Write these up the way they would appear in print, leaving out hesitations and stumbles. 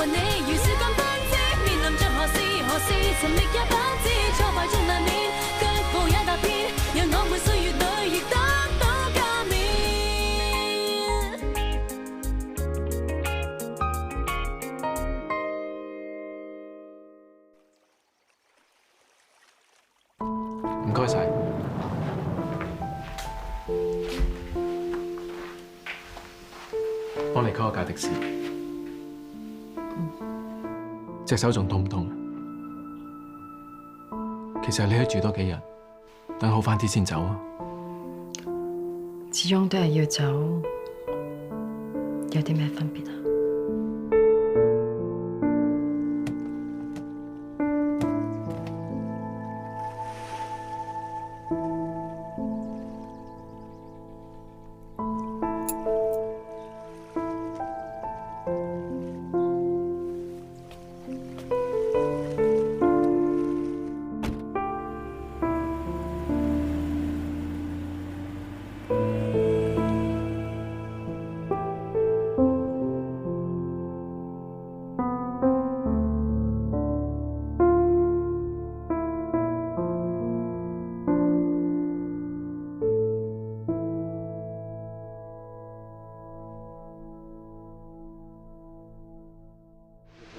和你如是咁分支，面臨着何事，尋覓也不知，挫敗中難免，腳步也踏遍，讓我們歲月裏亦得到加冕。唔該晒。幫你 call 架的士。隻手仲痛唔痛啊？其實你可以住多幾日，等好返啲先走啊。始終都係要走，有啲咩分別啊？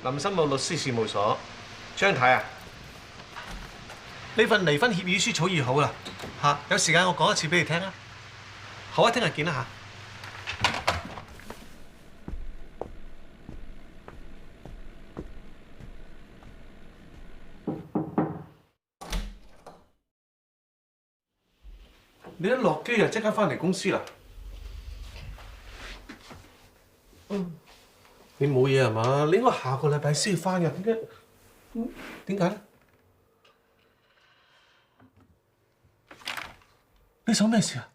林森武律師事務所，張太啊，呢份離婚協議書草擬好啦，有時間我講一次俾你聽啊。好啊，聽日見啦嚇。你一落機就即刻翻嚟公司啦？你冇嘢係嘛？你應該下個禮拜先翻嘅，點解咧？你手咩事啊？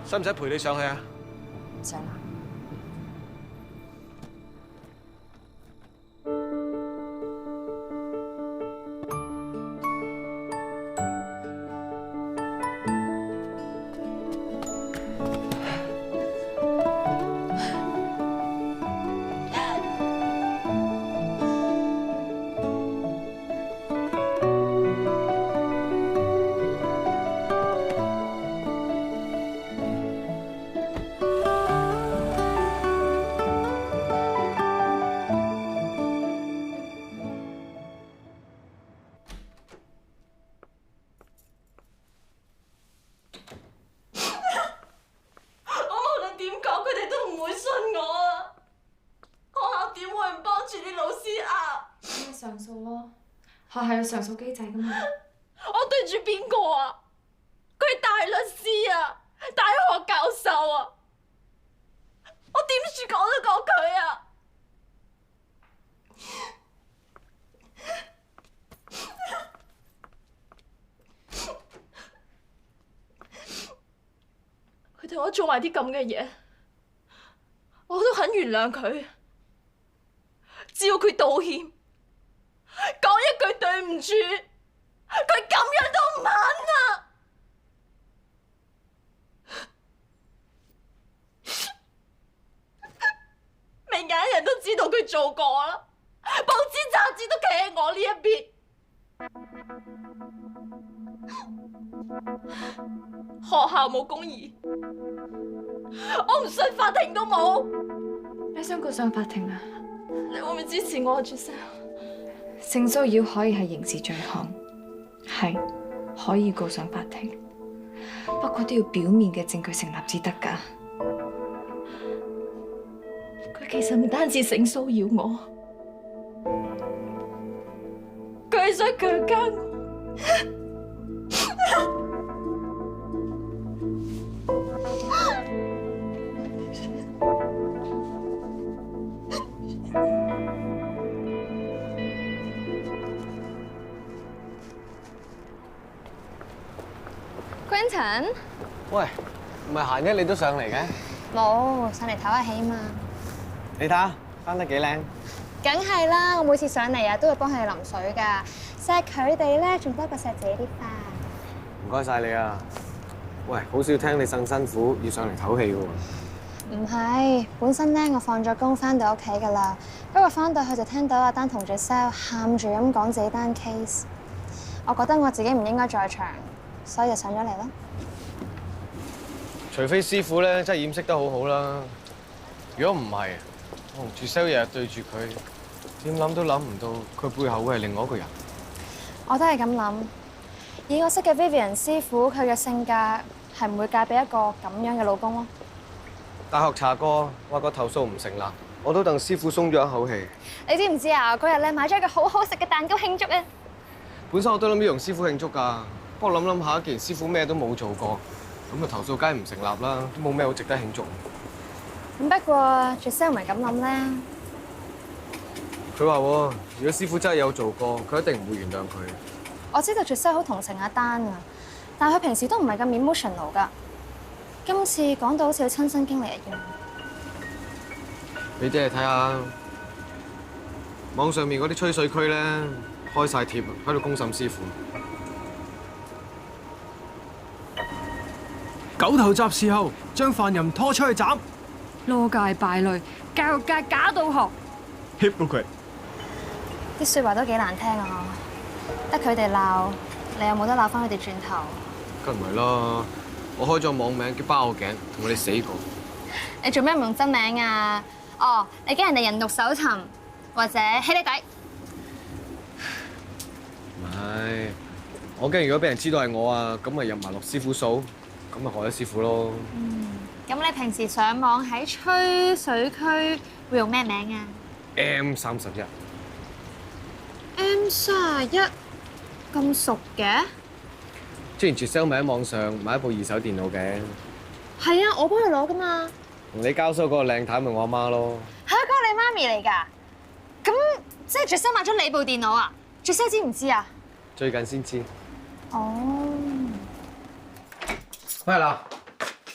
使唔使陪你上去啊？唔使啦。上訴咯，學校有上訴機制噶嘛。我對住邊個啊？佢係大律師啊，大學教授啊，我點算講得過佢啊？佢對我做埋啲咁嘅嘢，我都肯原諒佢，只要佢道歉。講一句對唔住，佢咁樣都唔肯啊！明眼人都知道佢做過啦，報紙雜誌都企喺我呢一邊。學校冇公義，我唔信法庭都冇。你想告上法庭啊？你會唔會支持我啊，朱生？性騷擾可以係刑事罪行，係可以告上法庭，不過都要表面嘅證據成立至得㗎。佢其實唔單止性騷擾我，想強姦我。Quentin，喂，唔係閒日你都上嚟嘅？冇上嚟唞下氣嘛。你睇下，翻得幾靚。梗係啦，我每次上嚟啊都會幫佢哋淋水㗎，錫佢哋咧仲多過錫自己啲花。唔該晒你啊！喂，好少聽你咁辛苦，要上嚟唞氣嘅喎。唔係，本身咧我放咗工翻到屋企㗎啦，不過翻到去就聽到阿丹同 Giselle 喊住咁講自己單 case， 我覺得我自己唔應該在場，所以就上咗嚟啦。除非師傅咧真係掩飾得好好啦，如果唔係，我同 Giselle 日日對住佢，點諗都諗唔到佢背後會係另外一個人。我都係咁諗。以我識嘅 Vivian 師傅，佢嘅性格係唔會嫁俾一個咁樣嘅老公咯。大學查過，話個投訴唔成立，我都戥師傅鬆咗一口氣。你知唔知啊？嗰日咧買咗一個好好食嘅蛋糕慶祝啊！本身我都諗住同師傅慶祝㗎，不過諗下，既然師傅咩都冇做過，咁個投訴梗係唔成立啦，都冇咩好值得慶祝。咁不過 Giselle 唔係咁諗咧。佢話：如果師傅真係有做過，佢一定唔會原諒佢。我知道 Giselle 好同情阿丹啊，但係佢平時都唔係咁 emotional 㗎。今次講到好似佢親身經歷一樣。你哋嚟睇下網上面嗰啲吹水區咧，開晒貼喺度公審師傅。狗頭鍘事後，將犯人拖出去斬。羅界敗類，教育界假道學。Hypocrite。啲説話都幾難聽啊！得佢哋鬧，你有冇得鬧翻佢哋轉頭？梗唔係啦，我開咗網名叫包我頸，同佢哋死過。你做咩唔用真名啊？哦，你驚人哋人肉搜尋或者起你底？唔係，我驚如果俾人知道係我啊，咁咪入埋落師傅數，咁咪害咗師傅咯。咁你平時上網喺吹水區會用咩名啊M31。M31咁熟嘅？之前 Giselle 咪喺網上買一部二手電腦嘅。係啊，我幫佢攞噶嘛。同你交收嗰個靚太咪我阿媽咯。係啊，嗰個你媽咪嚟㗎。咁即係 Giselle 買咗你部電腦啊 ？Giselle 知唔知啊？最近先知。哦。喂嗱，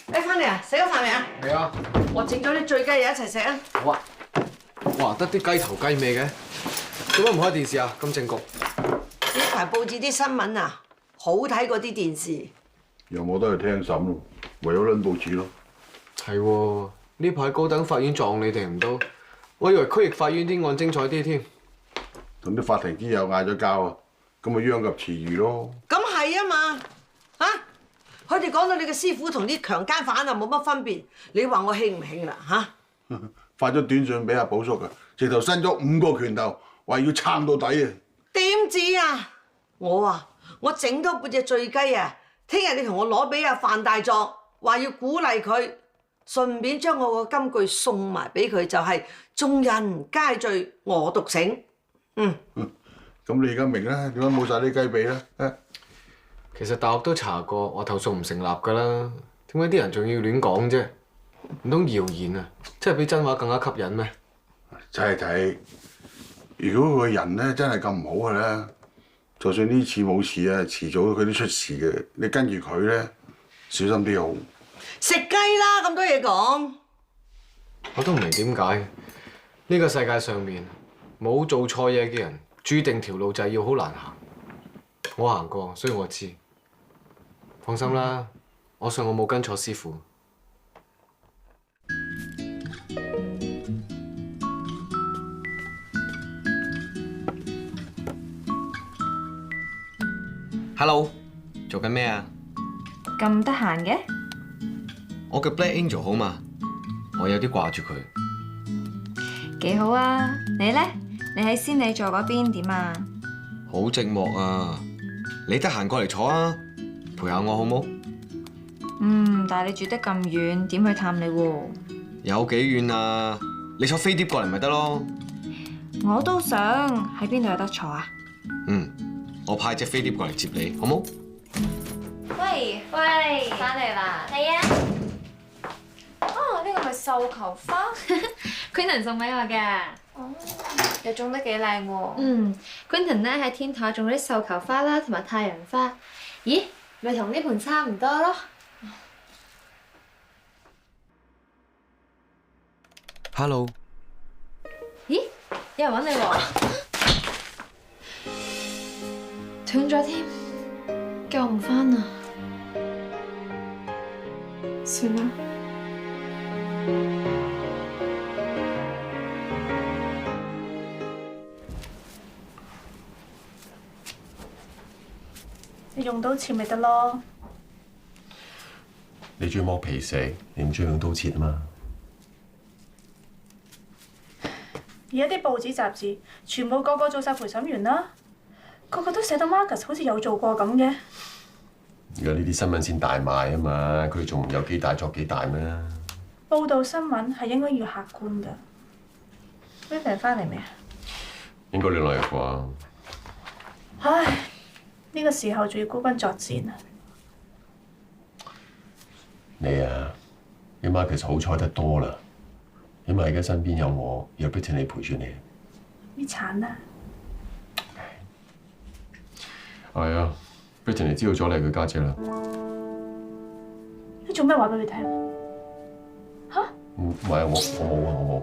你翻嚟啊？食咗飯未啊？係啊。我整咗啲醉雞嘢一齊食啊！好啊。哇，得啲雞頭雞尾嘅，做乜唔開電視啊？咁正局。呢排報紙啲新聞啊，好睇過啲電視。又冇得去聽審咯，唯有撚報紙咯。係喎，呢排高等法院撞你哋唔到，我以為區域法院啲案精彩啲添。同啲法庭之友嗌咗交啊，咁咪殃及池魚咯。咁係啊嘛，嚇！佢哋講到你嘅師傅同啲強姦犯啊冇乜分別，你話我興唔興啦嚇？發咗短信俾阿寶叔啊，直頭伸咗5個拳頭，話要撐到底啊！點知啊？我整多半隻醉雞啊！聽日你同我攞俾阿范大作，話要鼓勵佢，順便將我個金句送埋俾佢，就係眾人皆醉我獨醒。咁你而家明啦，點解冇晒啲雞髀咧？其實大學都查過，我投訴唔成立㗎啦。點解啲人仲要亂講啫？唔通謠言啊？真係比真話更加吸引咩？睇睇，如果個人咧真係咁唔好嘅咧，就算呢次冇事啊，遲早佢都出事嘅。你跟住佢咧，小心啲好。食雞啦，咁多嘢講。我都唔明點解呢個世界上面冇做錯嘢嘅人，注定條路就係要好難行。我行過，所以我知。放心啦，我信我冇跟錯師傅。Hello， 做緊咩啊？咁得閒嘅？我嘅 Black Angel 好嘛？我有啲掛住佢。幾好啊！你呢？你喺仙女座嗰邊點啊？好寂寞啊！你得閒過嚟坐啊，陪下我好冇？但係你住得咁遠，點去探你喎？有幾遠啊？你坐飛碟過嚟咪得咯？我都想，喺邊度有得坐啊？我派隻飛碟過嚟接你，好冇？喂，翻嚟啦！係啊。哦，呢個咪繡球花，Quentin 送俾我㗎。哦，又種得幾靚喎。Quentin 咧喺天台種咗啲繡球花啦，同埋太陽花。咦，咪同呢盆差唔多咯。Hello。咦，有人揾你喎。斷咗添，救唔返啊！算啦。你用刀切咪得咯。你中意剝皮食，你唔中意用刀切啊嘛。而家啲報紙雜誌全部個個做晒陪審員啦，個個都寫到 Marcus 好似有做過咁嘅。而家呢啲新聞先大賣啊嘛，佢哋仲唔有幾大作幾大咩？報導新聞係應該要客觀㗎。Vivian 翻嚟未啊？應該2日啩。唉，呢個時候仲要孤軍作戰啊！你啊，你媽其實好彩得多啦，起碼而家身邊有我，有 Brittany 陪住你。啲慘啊！係啊 ，Brittany 知道咗你係佢家姐啦。你做咩話俾佢聽？嚇？唔係啊，我冇啊，我冇。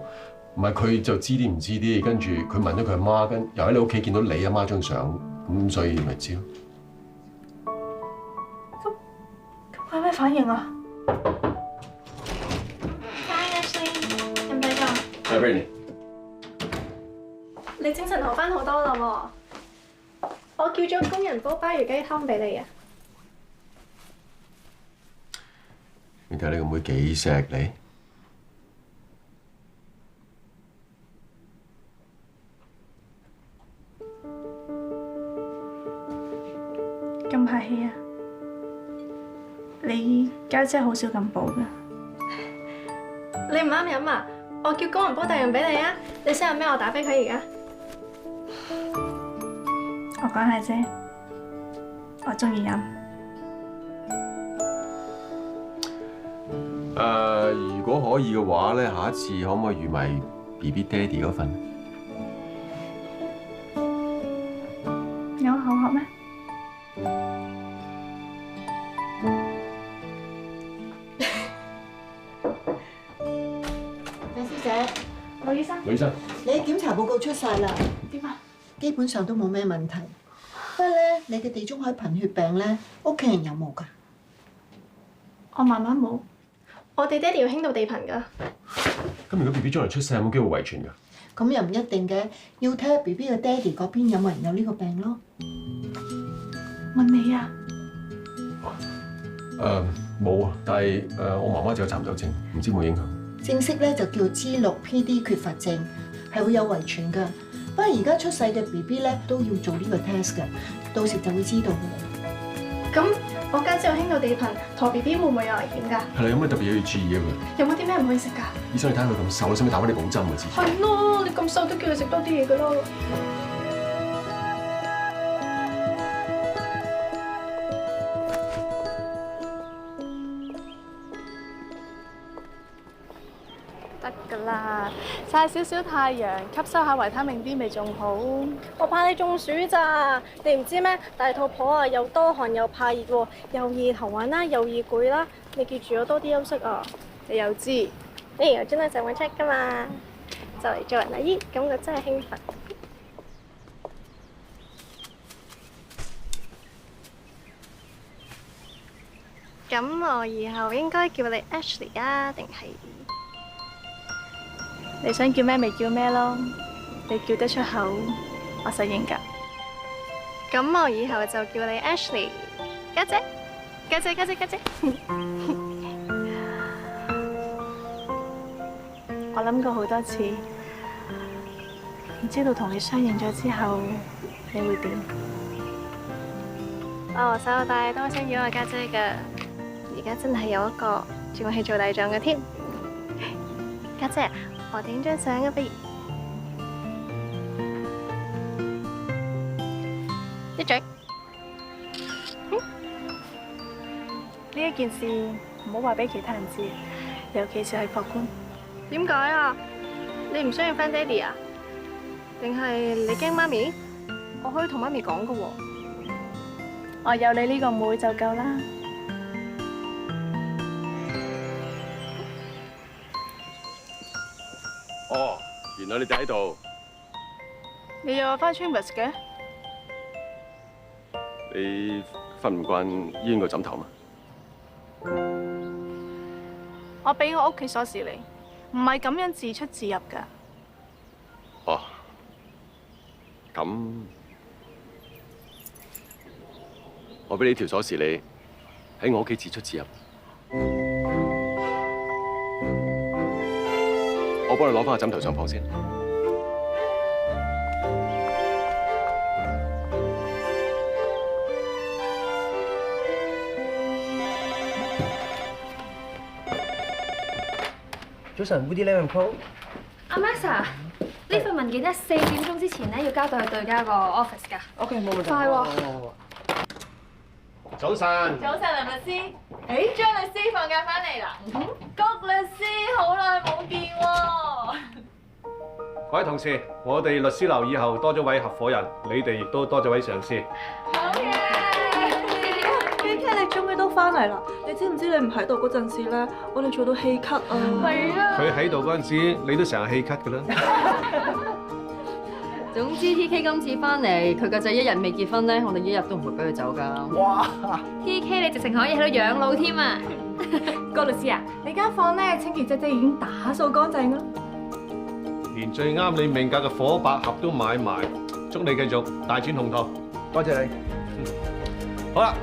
唔係佢就知啲唔知啲，跟住佢問咗佢阿媽，跟又喺你屋企見到你阿媽張相，咁所以咪知咯。咁佢有咩反應啊？係 Brittany。你精神好翻好多啦喎！我叫咗工人煲鮑魚雞湯俾你啊！你睇你個妹幾錫你。咁客氣啊！你家姐好少咁補㗎。你唔啱飲啊！我叫工人煲第二樣俾你啊！你想飲咩？我打俾佢而家。我講下啫，我中意飲。如果可以嘅話咧，下一次可唔可以預埋 BB 爹哋嗰份？有口渴咩？李小姐，盧醫生，女醫生，你檢查報告出晒啦，點啊？基本上都冇咩問題。不過咧，你嘅地中海貧血病咧，屋企人有冇㗎？我媽媽冇。我哋爹哋要輕度地貧㗎。咁如果 BB 將來出世有冇機會遺傳㗎？咁又唔一定嘅，要睇下 BB 嘅爹哋嗰邊有冇人有呢個病咯。問你啊？冇啊，但係我媽媽就有蠶豆症，唔知有冇影響。正式咧就叫G6PD 缺乏症，係會有遺傳㗎。不過而家出世嘅 BB 咧都要做呢個 test 㗎，到時就會知道㗎啦。咁我家姐有輕度地貧，同 BB 會唔會有危險㗎？係啦，有咩特別嘢要注意啊？佢有冇啲咩唔可以食㗎？醫生，你睇下佢咁瘦，使唔使打翻啲補針啊？之前係咯，你咁瘦都叫佢食多啲嘢㗎咯。得㗎啦，曬少少太陽，吸收下維他命 D 咪仲好。我怕你中暑咋，你唔知咩？大肚婆啊，又多汗又怕熱喎，又易頭暈啦，又易攰啦。你記住要多啲休息啊！你又知？我專登上網 check 㗎嘛，就嚟做人啦！咦，感覺真係興奮。咁我以後應該叫你 Ashley 啊，定係？你想叫咩咪叫咩咯，你叫得出口，我實應㗎。咁我以後就叫你 Ashley 家姐，家姐，家姐，家姐。我諗過好多次，唔知道同你相認咗之後，你會點？我細個大都想叫我家姐㗎，而家真係有一個仲係做大狀嘅添。家姐，我哋影張相啊，不如一嘴。一件事唔好話俾其他人知，尤其是係法官。點解啊？你唔相信翻爹哋啊？定係你驚媽咪？我可以同媽咪講噶喎。我有你呢個妹就夠啦。哦，原來你哋喺度。你又翻 Chambers 嘅？你瞓唔慣醫院個枕頭嘛？我俾我屋企鎖匙你，唔係咁樣自出自入㗎。哦，咁我俾你條鎖匙你，喺我屋企自出自入。我幫你攞翻個枕頭上房先。早晨 ，Woody Lemon Pro。阿 Masa，呢份文件咧4點鐘之前咧要交到去對家個 office 㗎。OK， 冇問題。快喎！早晨。早晨，林律師。誒，張律師放假翻嚟啦。谷律師好耐冇見喎。各位同事，我哋律師樓以後多咗位合夥人，你哋亦都多咗位上司。好嘢！KK，你終於都翻嚟啦！你知唔知你唔喺度嗰陣時咧，我哋做到氣咳啊！係啊！佢喺度嗰陣時，你都成日氣咳㗎啦。總之 TK 今次翻嚟，佢個仔一日未結婚咧，我哋一日都唔會俾佢走㗎。哇 TK 你直情可以喺度養老添啊！郭律師啊，你間房咧清潔姐姐已經打掃乾淨啦。連最啱你命格嘅火百合都買埋，祝你繼續大展宏圖。多謝你。好啦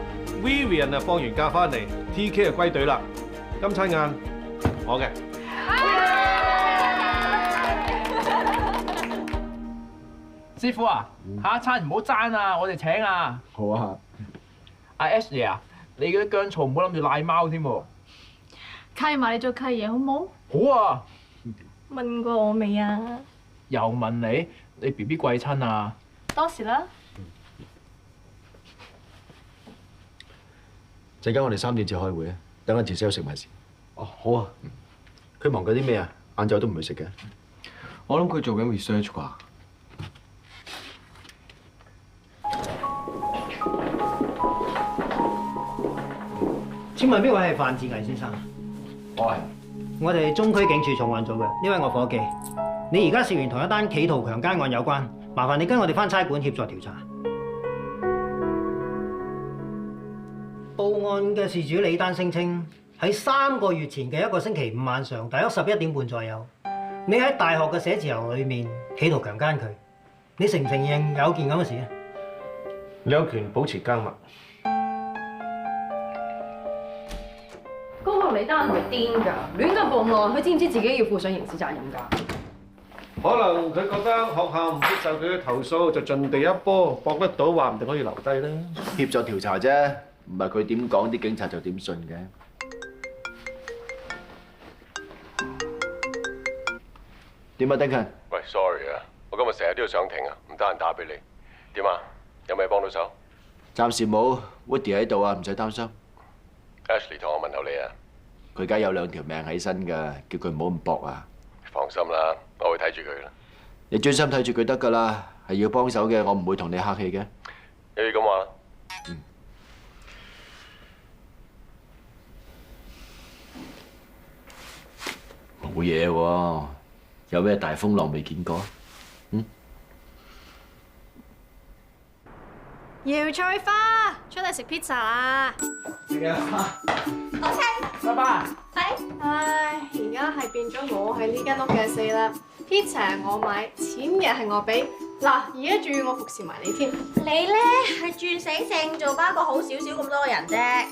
，Vivian 啊放完假翻嚟 ，TK 就歸隊啦。今餐晏我嘅。師傅啊，下一餐唔好爭啊，我哋請啊。好啊。阿 Ashley 啊，你嗰啲薑醋唔好諗住賴貓添喎。契埋你做契爺好冇？好啊。問過我未啊？又問你，你 BB 貴親啊？多時啦。陣間我哋3點至開會啊，等阿 Giselle 食埋先。哦，好啊。佢忙緊啲咩啊？晏晝都唔會食嘅。我諗佢做緊 research 啩。請問邊位係范志毅先生？我哋中區警署重案組嘅，呢位我伙計。你而家涉嫌同一單企圖強姦案有關，麻煩你跟我哋返差館協助調查。報案嘅事主李丹聲稱喺3個月前嘅一個星期五晚上，大約11點半左右，你喺大學嘅寫字樓裏面企圖強姦佢。你承唔承認有件咁嘅事啊？你有權保持緘默。嗰個李丹係咪癲㗎？亂咁報案，佢知唔知自己要負上刑事責任㗎？可能佢覺得學校唔接受佢嘅投訴，就盡地一波，搏得到話唔定可以留低啦。協助調查啫，唔係佢點講，啲警察就點信嘅。點啊，Duncan？喂 ，sorry 啊，我今日成日都要上庭啊，唔得閒打俾你。點啊？有咩幫到手？暫時冇 ，Woody 喺度啊，唔使擔心。Ashley 同我問候你啊，佢而家有2條命喺身㗎，叫佢唔好咁搏啊。放心啦，我會睇住佢啦。你專心睇住佢得㗎啦，係要幫手嘅，我唔會同你客氣嘅。有嘢咁話啦。冇嘢喎，有咩大風浪未見過？姚翠花，出嚟食 pizza 啦！食啊！OK，拜拜。唉，而家係變咗我喺呢間屋嘅事啦。pizza 係我買，錢嘅係我俾。嗱，而家仲要我服侍埋你添。你咧係轉死性做翻個好少少咁多嘅人啫。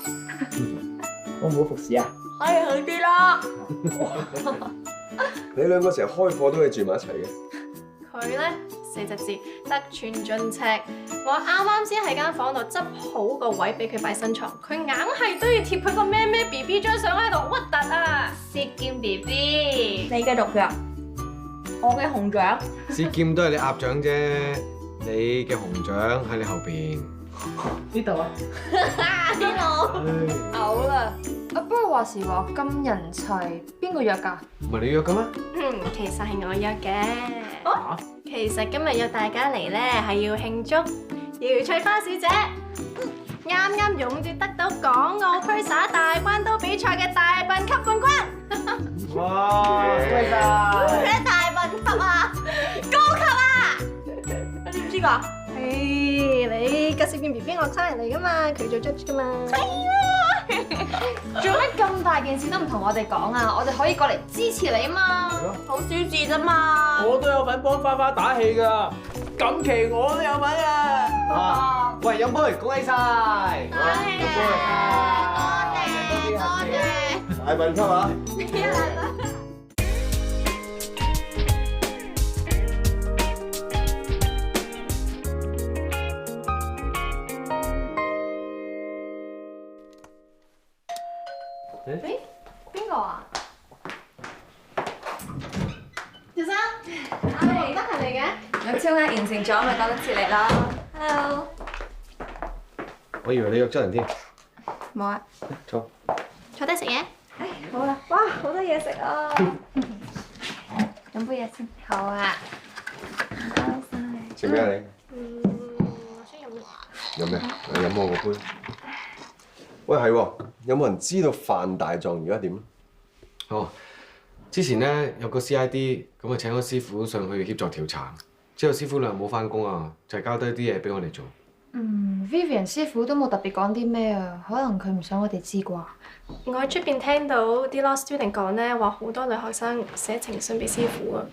我唔好服侍啊！可以去啲啦。你兩個成日開課都係住埋一齊嘅。佢咧4隻字，得寸進尺。我啱啱先喺間房度執好個位俾佢擺新床，佢硬係都要貼佢個咩咩 BB 張相喺度，核突啊！薛劍 BB，你嘅毒藥，我嘅紅掌。薛劍都係你鴨掌啫，你嘅紅掌喺你後邊。呢度啊。邊度？嘔啦！不過話時話金人齊，邊個約㗎？唔係你約嘅咩？其實係我約嘅。哦，其實今日約大家嚟咧，係要慶祝姚翠花小姐啱啱勇奪得到港澳驅灑大關刀比賽嘅大笨級冠軍。哇！威㗎！咩大笨級啊？高級啊？你知唔知㗎？你格少健 B B 我差人嚟㗎嘛，佢做 judge 㗎嘛。做乜咁大件事都唔同我哋講啊？我哋可以過嚟支持你啊嘛，好小事啫嘛。我都有份幫花花打氣㗎，今期我都有份啊！喂，飲杯，恭喜晒！多謝。大笨級啊！邊個啊？小生，係得閒嚟嘅。有超額完成咗，咪講得切嚟咯。Hello。我以為你約咗人添。冇啊。坐。坐低食嘢。好啊。哇，好多嘢食啊！飲杯嘢先。好啊。食咩啊你？我想飲。飲咩？我飲我個杯。喂，係喎，有冇人知道范大狀而家點？哦，之前咧有個 CID 咁啊請咗師傅上去協助調查，之後師傅兩日冇翻工啊，就係交低啲嘢俾我哋做。Vivian 師傅都冇特別講啲咩啊，可能佢唔想我哋知啩。我喺出邊聽到啲 law student 講咧，話好多女學生寫情信俾師傅啊。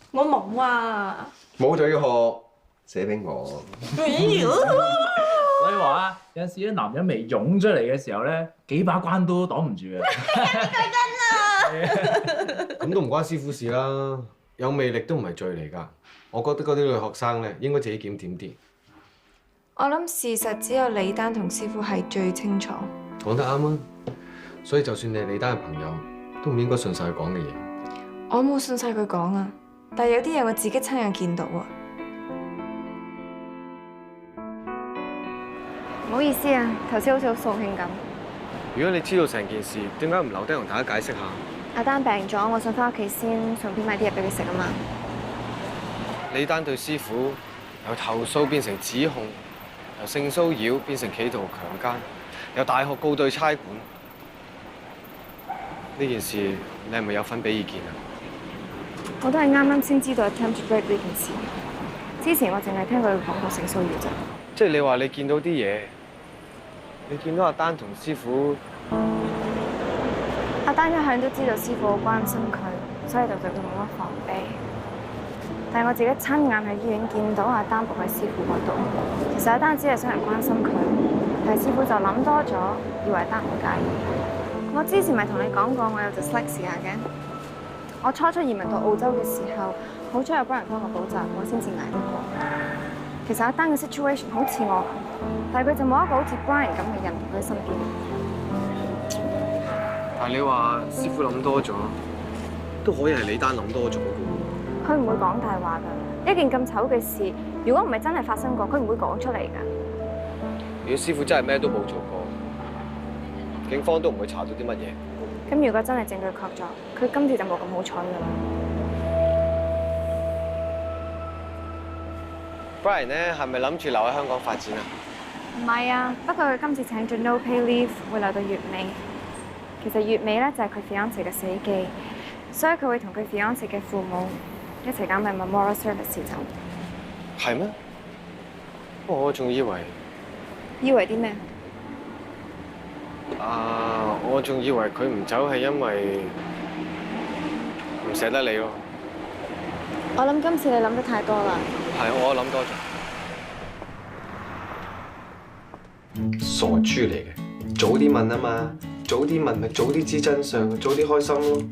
我冇啊。冇就要學寫俾我。所以話啊，有陣時啲男人未湧出嚟嘅時候咧，幾把關都擋唔住嘅。咁都唔關師傅事啦，有魅力都唔係罪嚟㗎。我覺得嗰啲女學生咧應該自己檢點啲。我諗事實只有李丹同師傅係最清楚。講得啱啊！所以就算你係李丹嘅朋友，都唔應該信晒佢講嘅嘢。我冇信晒佢講啊，但係有啲嘢我自己親眼見到啊。唔好意思啊，頭先好似好掃興咁。如果你知道成件事，點解唔留低同大家解釋下？阿丹病咗，我想翻屋企先，順便買啲嘢俾佢食啊嘛。李丹對師傅由投訴變成指控，由性騷擾變成企圖強姦，由大學告對差館。呢件事你係咪有份俾意見啊？我都係啱啱先知道 attempt to rape 呢件事。之前我淨係聽佢講過性騷擾啫。即係你話你見到啲嘢，你見到阿丹同師傅。阿丹一向都知道師傅好關心佢，所以就對佢冇乜防備。但係我自己親眼喺醫院見到阿丹伏喺師傅嗰度。其實阿丹只係想人關心佢，但係師傅就諗多咗，以為阿丹唔介意。我之前咪同你講過，我有 dyslexia 嘅。我初出移民到澳洲嘅時候，好彩有幫人幫我補習，我先至捱得過。其實阿丹嘅 situation 好似我，但係佢就冇一個好似 Brian 咁嘅人喺佢身邊。但係你話師傅諗多咗，都可以係李丹諗多咗嘅喎。佢唔會講大話㗎。一件咁醜嘅事，如果唔係真係發生過，佢唔會講出嚟㗎。如果師傅真係咩都冇做過，警方都唔會查到啲乜嘢。咁如果真係證據確鑿，佢今次就冇咁好彩㗎啦。Brian 咧係咪諗住留喺香港發展啊？唔係啊，不過佢今次請咗 no pay leave， 會留到月尾。其實月尾咧就係佢 fiancé 嘅死忌，所以佢會同佢 fiancé 嘅父母一齊搞埋 memorial service 走。係咩？我仲以為啲咩？我仲以為佢唔走係因為唔捨得你咯。我諗今次你諗得太多啦。係，我諗多咗。傻豬嚟嘅，早啲問啊嘛，早啲問咪早啲知真相，早啲開心咯。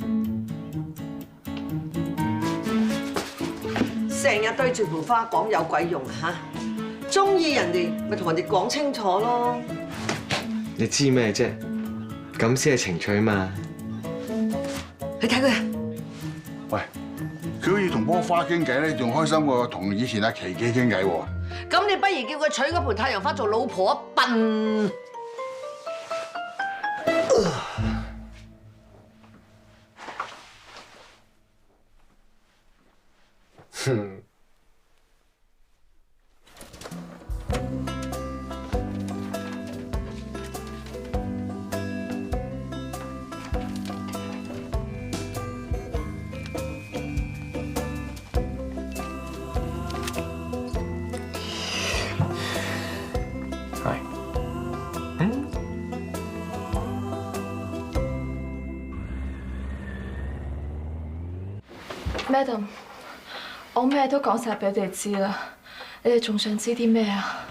成日對住盆花講有鬼用啊嚇！中意人哋咪同人哋講清楚咯。你知咩啫？咁先係情趣嘛。你睇佢啊！喂，佢好似同棵花傾偈咧，仲開心過同以前阿琪琪傾偈喎。咁你不如叫佢娶嗰盆太陽花做老婆啊，笨！Madam，我咩都講晒俾你哋知啦，你哋仲想知啲咩啊？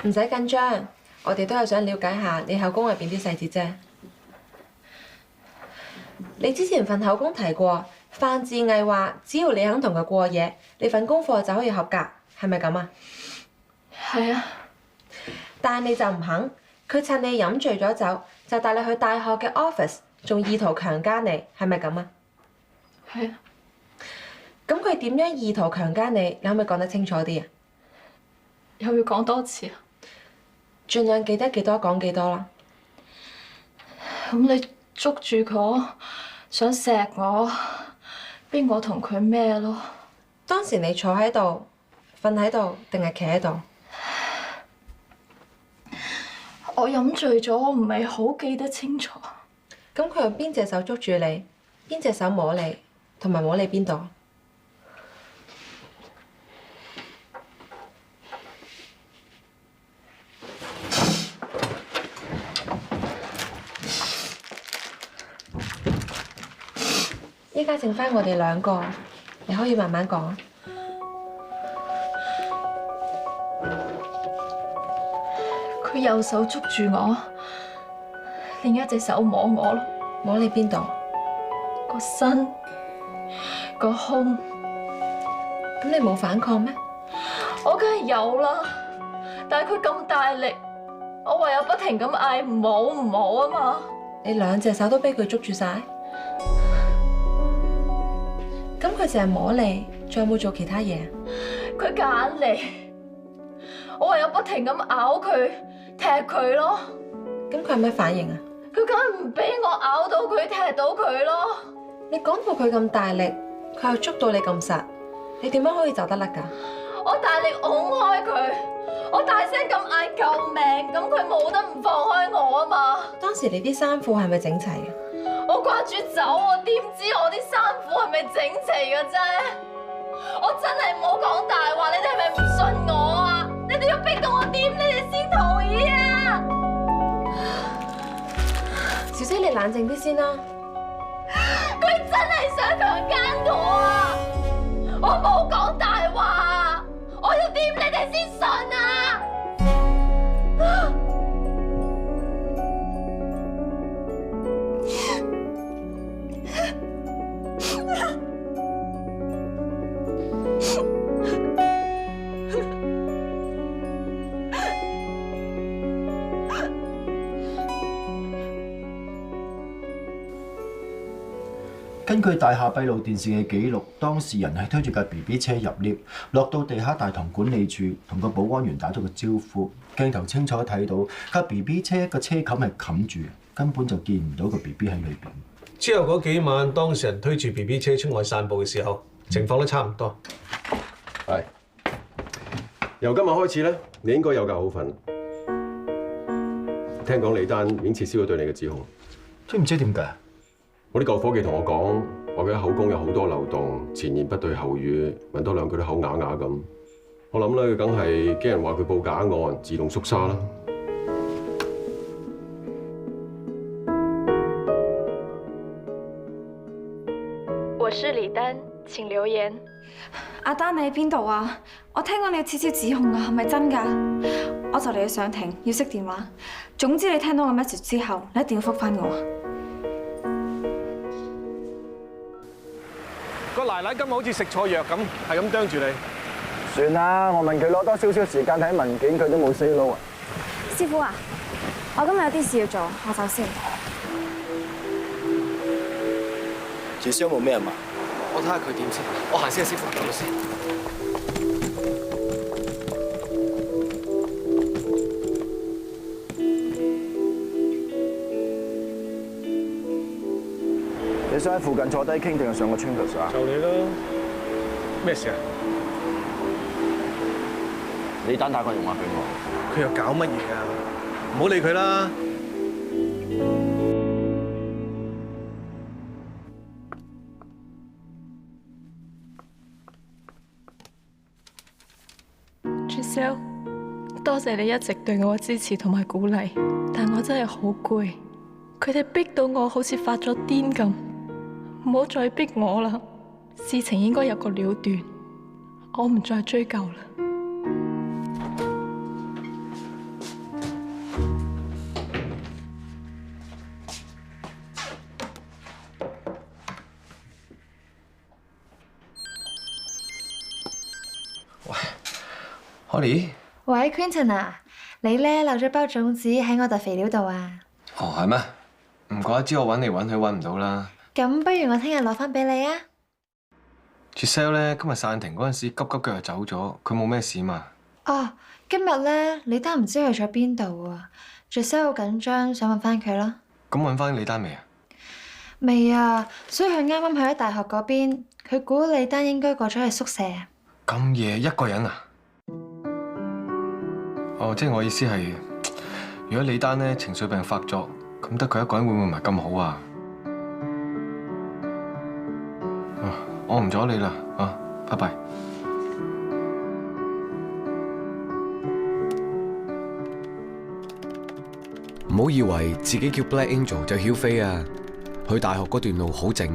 唔使緊張，我哋都係想了解下你口供入邊啲細節啫。你之前份口供提過，范志毅話只要你肯同佢過夜，你份功課就可以合格，係咪咁啊？係啊。但係你就唔肯，佢趁你飲醉咗酒，就帶你去大學嘅 office， 仲意圖強姦你，係咪咁啊？係啊。咁佢點樣意圖強姦你？你可唔可以講得清楚啲啊？又要講多次啊？盡量記得幾多講幾多啦。咁你捉住我，想錫我，邊個同佢咩咯？當時你坐喺度、瞓喺度定係企喺度？我飲醉咗，我唔係好記得清楚。咁佢用邊隻手捉住你？邊隻手摸你？同埋摸你邊度？依家剩翻我哋兩個，你可以慢慢講。佢右手捉住我，另一隻手摸我咯。摸你邊度？個身、個胸。咁你冇反抗咩？我梗係有啦，但係佢咁大力，我唯有不停咁嗌唔好唔好啊嘛。你兩隻手都俾佢捉住晒？咁佢淨係摸你，仲有冇做其他嘢？佢夾硬嚟，我唯有不停咁咬佢、踢佢咯。咁佢有咩反應啊？佢梗係唔俾我咬到佢、踢到佢咯。你講到佢咁大力，佢又捉到你咁實，你點樣可以走得甩㗎？我大力拱開佢，我大聲咁嗌救命，咁佢冇得唔放開我啊嘛。當時你啲衫褲係咪整齊啊？我掛住走，我點知我啲衫褲係咪整齊嘅啫？我真係唔好講大話，你哋係咪唔信我啊？你哋要逼到我點，你哋先同意啊？小姐，你冷靜啲先啦。佢真係想強姦我啊！我冇講大話，我要點你哋先信啊？根據大廈閉路電視嘅記錄，當事人係推住架 BB 車入 lift， 落到地下大堂管理處，同個保安員打咗個招呼。鏡頭清楚睇到架 BB 車個車冚係冚住，根本就見唔到個 BB 喺裏邊。之後嗰幾晚，當事人推住 BB 車出外散步嘅時候，情況都差唔多。係。由今日開始咧，你應該有覺好瞓。聽講李丹已經撤銷咗對你嘅指控。知唔知點解？我啲舊夥計同我講，話佢口供有好多漏洞，前言不對後語，問多兩句都口啞啞咁。我諗咧，佢梗係驚人話佢報假案，自動縮沙啦。我是李丹，請留言。阿丹，你喺邊度啊？我聽講你要撤銷指控啊，係咪真㗎？我就嚟要上庭，要熄電話。總之你聽到我 message 之後，你一定要覆返我。個奶奶今日好似食錯藥咁，係咁啄住你。算啦，我問佢攞多少少時間睇文件，佢都冇 say no 啊。師傅啊，我今日有啲事要做，我走先。治傷冇咩嘛？我睇下佢點先。我行先啊，師傅，唔好意思。你想喺附近坐低傾定係上個 chambers 啊？就你咯。咩事啊？你單打個電話俾我。佢又搞乜嘢啊？唔好理佢啦。Giselle， 多謝你一直對我嘅支持同埋鼓勵，但我真係好攰，佢哋逼到我好似發咗癲咁，唔好再逼我啦，事情應該有個了斷，我唔再追究啦。Holly？ 喂 ，Quentin 啊，你咧漏咗包種子喺我袋肥料度啊？哦，係咩？唔怪得知我揾嚟揾去揾唔到啦。咁不如我聽日攞翻俾你啊 Giselle 咧，今日散庭嗰陣時急急腳就走咗，佢冇咩事嘛？哦，今日咧李丹唔知去咗邊度啊 ，Giselle 好緊張，想揾翻佢咯。咁揾翻李丹未啊？未啊，所以佢啱啱去咗大學嗰邊，佢估李丹應該過咗去宿舍。咁夜一個人啊？哦，即係我意思係，如果李丹咧情緒病發作，咁得佢一個人會唔會唔係咁好啊？我唔阻你啦，拜拜。唔好以為自己叫 Black Angel 就曉飛啊！去大學嗰段路好靜，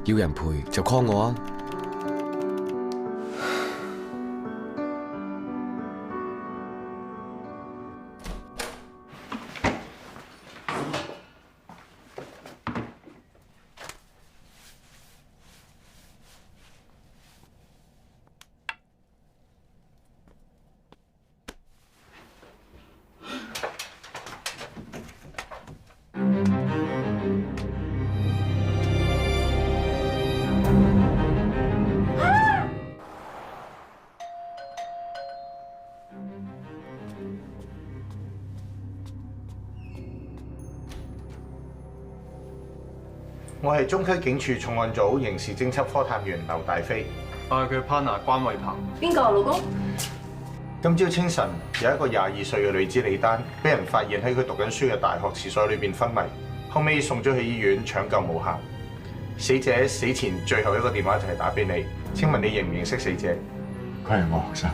要人陪就 call 我啊！我係中區警署重案組刑事偵緝科探員劉大飛。我係佢 partner 關偉鵬。邊個老公？今朝清晨有一個22歲嘅女子李丹，俾人發現喺佢讀緊書嘅大學廁所裏邊昏迷，後尾送咗去醫院搶救無效。死者死前最後一個電話就係打俾你，請問你認唔認識死者？佢係我學生。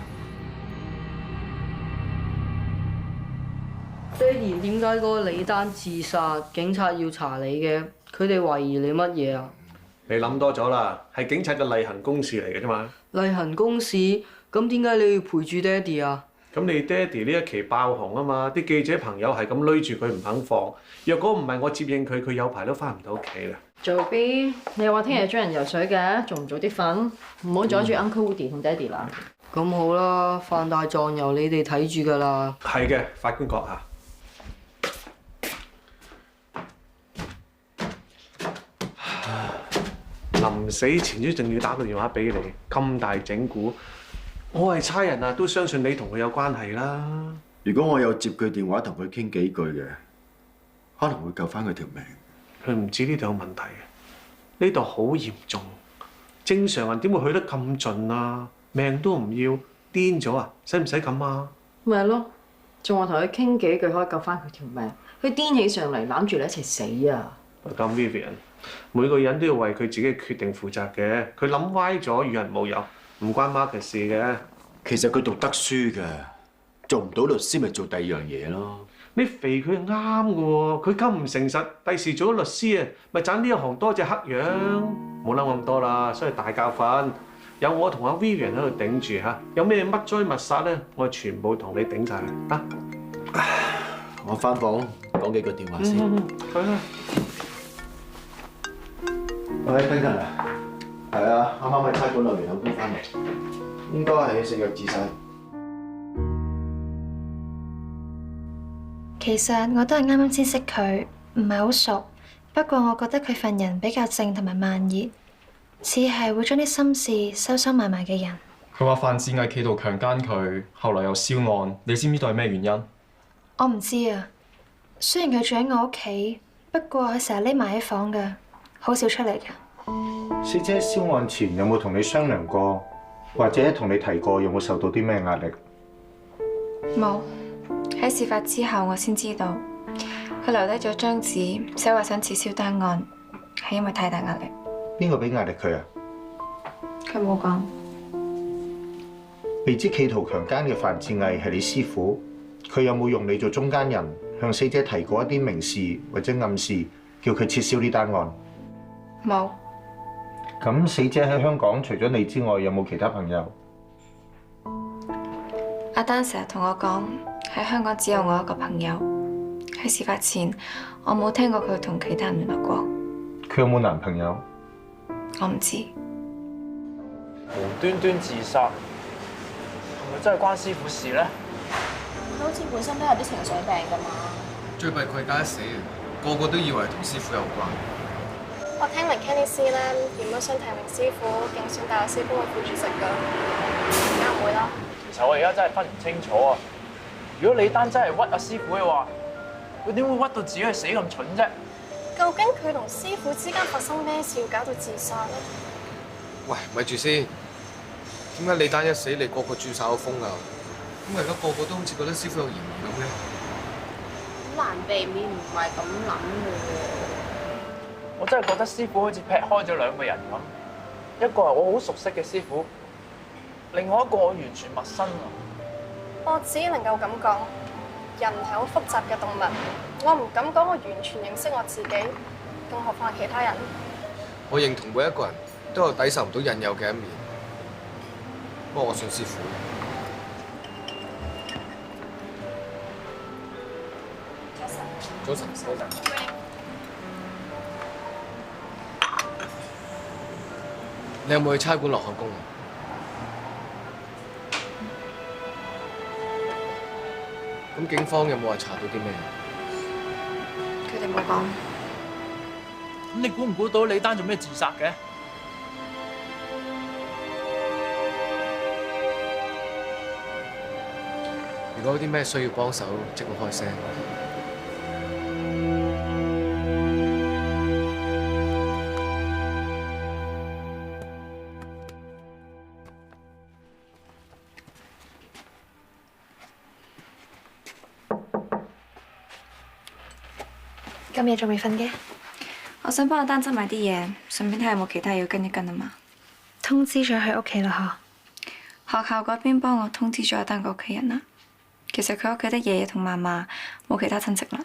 爹哋，點解嗰個李丹自殺，警察要查你嘅？佢哋懷疑你乜嘢啊？你諗多咗啦，係警察嘅例行公事嚟嘅啫嘛。例行公事，咁點解你要陪住爹哋啊？咁你爹哋呢一期爆紅啊嘛，啲記者朋友係咁攏住佢唔肯放。若果唔係我接應佢，佢有排都翻唔到屋企啦。做 B， 你話聽日追人游水嘅，仲唔早啲瞓？唔好阻住 Uncle Woody 同爹哋啦。咁好啦，犯大狀由你哋睇住㗎啦。係嘅，法官閣下。臨死前都仲要打個電話俾你，咁大整蠱，我係差人啊，都相信你同佢有關係啦。如果我有接佢電話同佢傾幾句嘅，可能會救翻佢條命。佢唔知呢度有問題嘅，呢度好嚴重。正常人點會去得咁盡啊？命都唔要，癲咗啊？使唔使咁啊？咪係咯，仲話同佢傾幾句可以救翻佢條命，佢癲起上嚟攬住你一齊死啊！咁 Vivian， 每個人都要為佢自己嘅決定負責嘅。佢諗歪咗，與人無尤，唔關 Mark 嘅事嘅。其實佢讀得書嘅，做唔到律師咪做第二樣嘢咯。你肥佢係啱嘅喎，佢咁唔誠實，第時做咗律師啊，咪賺呢一行多隻黑羊。冇諗咁多啦，所以大教訓。有我同阿 Vivian 喺度頂住嚇，有咩乜災物殺咧，我全部同你頂晒佢啊！我翻房講幾個電話先。去啦。喂，冰勤啊，係啊，啱啱喺差館留完口供翻嚟，應該係食藥自殺。其實我都係啱啱先識佢，唔係好熟。不過我覺得佢份人比較靜同埋慢熱。似係會將啲心事收收埋埋嘅人。佢話范志毅企圖強姦佢，後來又銷案，你知唔知道係咩原因？我唔知啊。雖然佢住喺我屋企，不過佢成日匿埋喺房嘅，好少出嚟嘅。死者銷案前有冇同你商量過，或者同你提過有冇受到啲咩壓力？冇。喺事發之後，我先知道佢留低咗張紙，寫話想撤銷單案，係因為太大壓力。邊個俾壓力佢啊？佢冇講。被指企圖強姦嘅范志毅係你師傅，佢有冇用你做中間人，向死者提過一啲明示或者暗示，叫佢撤銷呢單案？冇。咁死者喺香港除咗你之外，有冇其他朋友？阿丹成日同我講，喺香港只有我一個朋友。喺事發前，我冇聽過佢同其他人聯絡過。佢有冇男朋友？我唔知。無端端自殺，係咪真係關師傅事咧？佢好似本身都有啲情緒病㗎嘛。最弊佢係假死嘅，個個都以為同師傅有關。我聽聞 Kenny 師咧原本想提名師傅競選大學師公會副主席㗎，而家唔會啦。其實我而家真係分唔清楚啊！如果李丹真係屈阿師傅嘅話，佢點會屈到自己去死咁蠢啫？究竟佢同師傅之間發生咩事，要搞到自殺咧？喂，咪住先，點解李丹一死，你個個轉晒口風啊？咁而家個個都好似覺得師傅有嫌疑咁嘅。好難避免唔係咁諗嘅喎。我真係覺得師傅好似劈開咗兩個人咁，一個係我好熟悉嘅師傅，另外一個我完全陌生啊！我只能夠咁講，人係好複雜嘅動物，我唔敢講我完全認識我自己，更何況係其他人。我認同每一個人都有抵受唔到引誘嘅一面，不過我信師傅。早晨。早晨。你有冇去差館落口供啊？咁警方有冇話查到啲咩？佢哋冇講。咁你估唔估到李丹做咩自殺嘅？如果有啲咩需要幫手，即管開聲。今夜仲未瞓嘅？我想幫阿丹執埋啲嘢，順便睇下有冇其他嘢要跟一跟啊嘛。通知咗佢屋企啦嗬。學校嗰邊幫我通知咗阿丹個屋企人啦。其實佢屋企得爺爺同嫲嫲，冇其他親戚啦。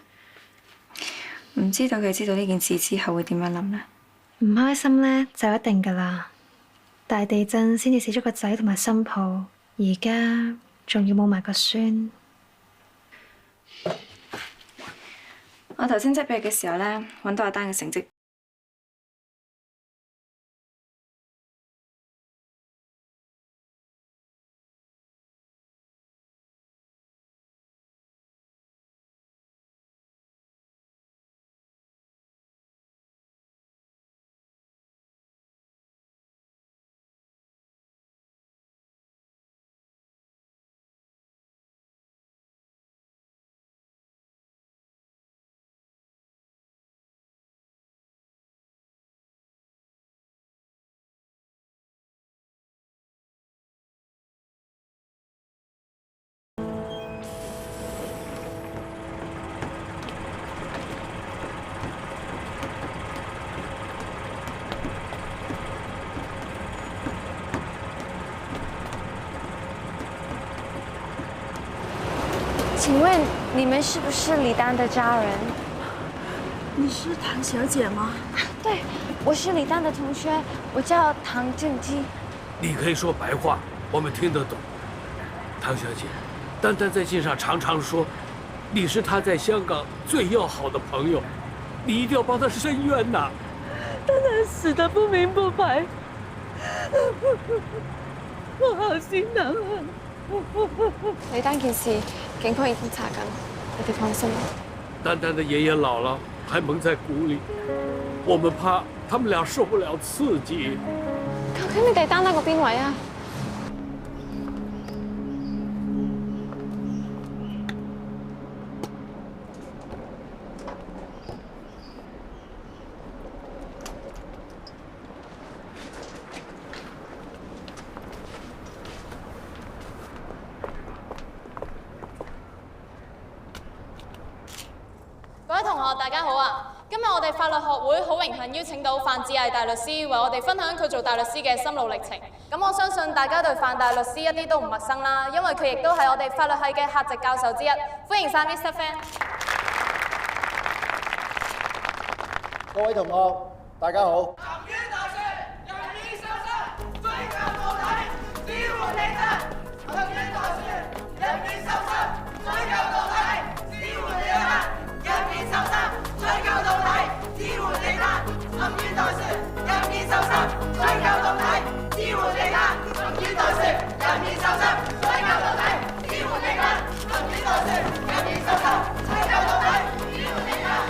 唔知道佢知道呢件事之後會點樣諗呢？唔開心咧就一定噶啦。大地震先至死咗個仔同埋新抱，而家仲要冇埋個孫。我頭先執嘢嘅時候咧，揾到阿丹嘅成績。請問你們是不是李丹的家人？你是唐小姐嗎？對，我是李丹的同學，我叫唐靜姬。你可以說白話，我們聽得懂。唐小姐，丹丹在信上常常說，你是她在香港最要好的朋友，你一定要幫她伸冤吶。丹丹死得不明不白，我好心疼啊！李丹件事，警方已經查緊，你哋放心。丹丹的爺爺姥姥還蒙在鼓裏，我們怕他們倆受不了刺激。究竟你哋單單過邊位啊？各位同學，大家好啊！今日我哋法律學會好榮幸邀請到范志毅大律師為我哋分享佢做大律師嘅心路歷程。咁我相信大家對范大律師一啲都唔陌生啦，因為佢亦都係我哋法律系嘅客席教授之一。歡迎晒 Mr. Fan。各位同學，大家好。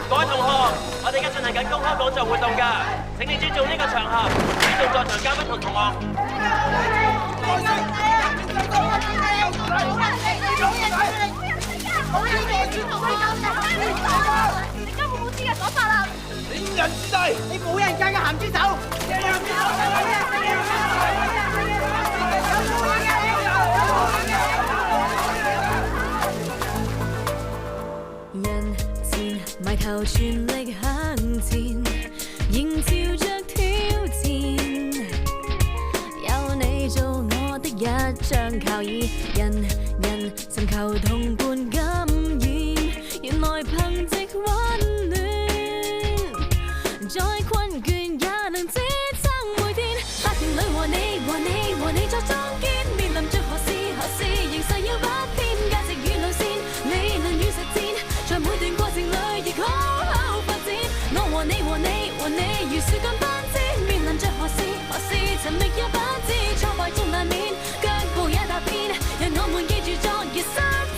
各位同學，我哋而家進行緊公開講座活動㗎，請你尊重呢個場合，尊重在場嘉賓同同學。你根本冇資格講法啦！你誤人子弟，你冇人間嘅鹹豬手。人前埋頭全力向前，迎照着挑戰。有你做我的一張靠椅，人人尋求同伴感染，原來憑藉溫暖，再困倦也能支撐每天。法庭裏和你作莊堅，面臨着何事，形勢要不變，價值與路線，理論與實踐，在每段過程裏亦好好發展。我和你如樹幹攀枝，面臨着何事，尋覓也不知，挫敗中難免，腳步也踏遍，讓我們記住昨日身。